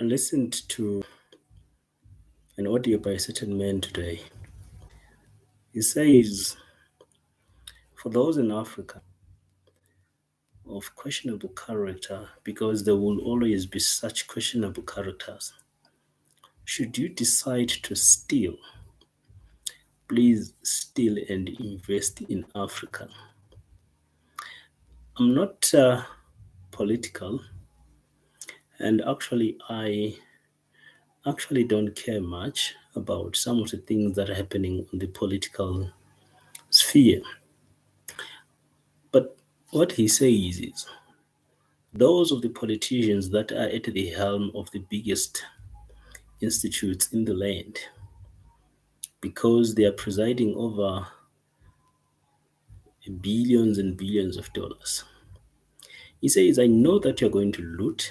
I listened to an audio by a certain man today. He says, for those in Africa of questionable character, because there will always be such questionable characters, should you decide to steal, please steal and invest in Africa. I'm not political, and I actually don't care much about some of the things that are happening in the political sphere. But what he says is those of the politicians that are at the helm of the biggest institutes in the land, because they are presiding over billions and billions of dollars. He says, I know that you're going to loot,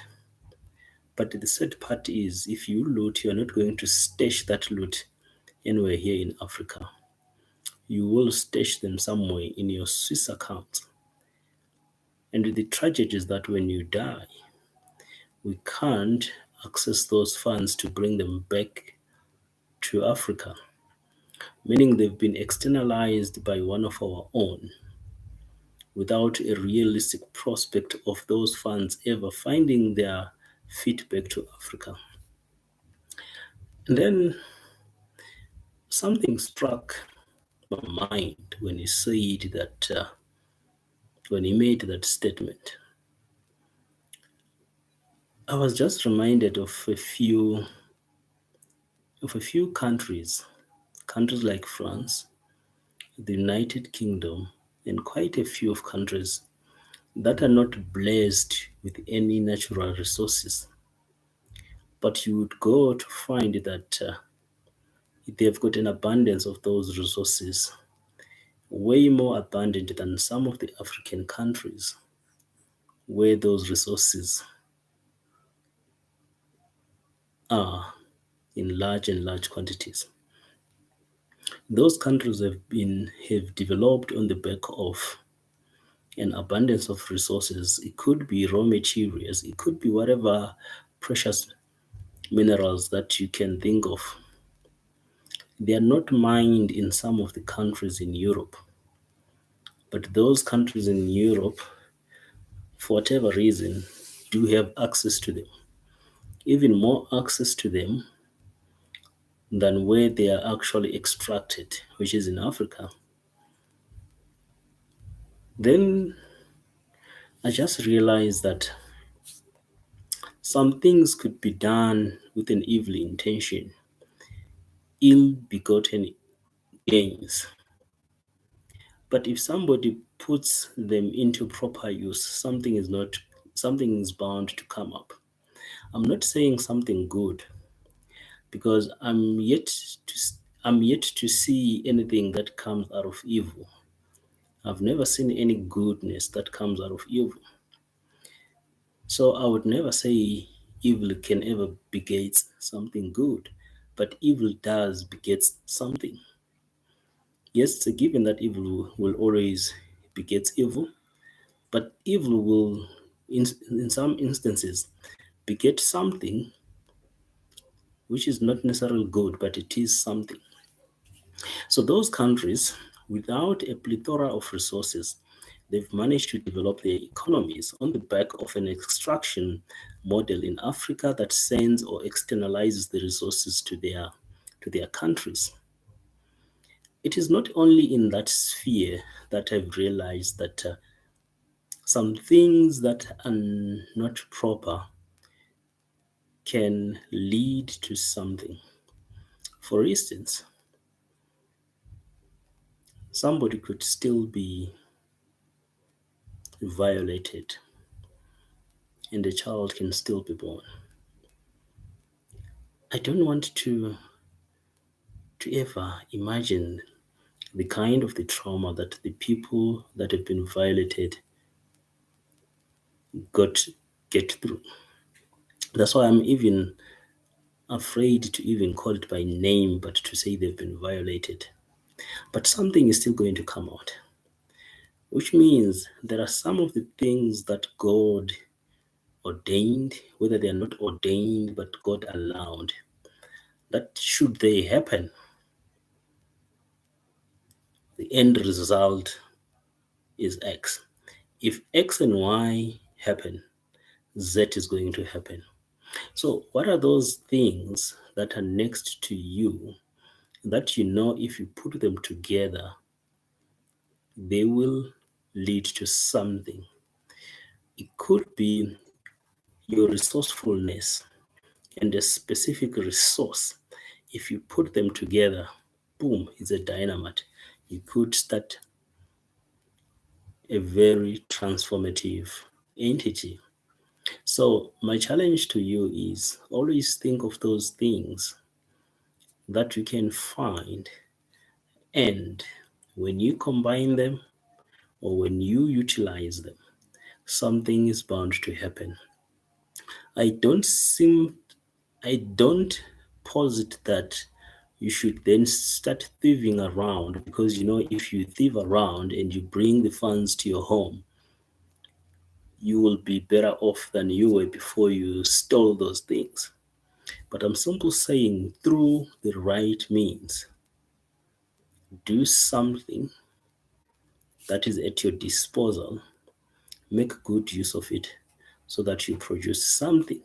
but the sad part is if you loot, you're not going to stash that loot anywhere here in Africa. You will stash them somewhere in your Swiss account. And the tragedy is that when you die, we can't access those funds to bring them back to Africa, meaning they've been externalized by one of our own without a realistic prospect of those funds ever finding their feet back to Africa. And then something struck my mind when he said that, when he made that statement. I was just reminded of a few countries, countries like France, the United Kingdom, and quite a few of countries that are not blessed with any natural resources. But you would go to find that they've got an abundance of those resources, way more abundant than some of the African countries where those resources are in large and large quantities. Those countries have developed on the back of an abundance of resources. It could be raw materials, it could be whatever precious minerals that you can think of. They are not mined in some of the countries in Europe, but those countries in Europe, for whatever reason, do have access to them, even more access to them than where they are actually extracted, which is in Africa. Then I just realized that some things could be done with an evil intention, ill begotten gains. But if somebody puts them into proper use, something is bound to come up. I'm not saying something good because I'm yet to see anything that comes out of evil. I've never seen any goodness that comes out of evil. So I would never say evil can ever beget something good, but evil does beget something. Yes, it's a given that evil will always beget evil, but evil will, in some instances, beget something which is not necessarily good, but it is something. So those countries, without a plethora of resources, they've managed to develop their economies on the back of an extraction model in Africa that sends or externalizes the resources to their countries. It is not only in that sphere that I've realized that some things that are not proper can lead to something. For instance, somebody could still be violated and a child can still be born. I don't want to ever imagine the kind of the trauma that the people that have been violated got get through. That's why I'm even afraid to even call it by name, but to say they've been violated. But something is still going to come out, which means there are some of the things that God ordained, whether they are not ordained, but God allowed, that should they happen, the end result is X. If X and Y happen, Z is going to happen. So, what are those things that are next to you that you know if you put them together, they will lead to something? It could be your resourcefulness and a specific resource. If you put them together, boom, it's a dynamite. You could start a very transformative entity. So, my challenge to you is always think of those things that you can find, and when you combine them or when you utilize them, something is bound to happen. I don't seem, I don't posit that you should then start thieving around, because you know if you thieve around and you bring the funds to your home, you will be better off than you were before you stole those things. But I'm simply saying, through the right means, do something that is at your disposal, make good use of it so that you produce something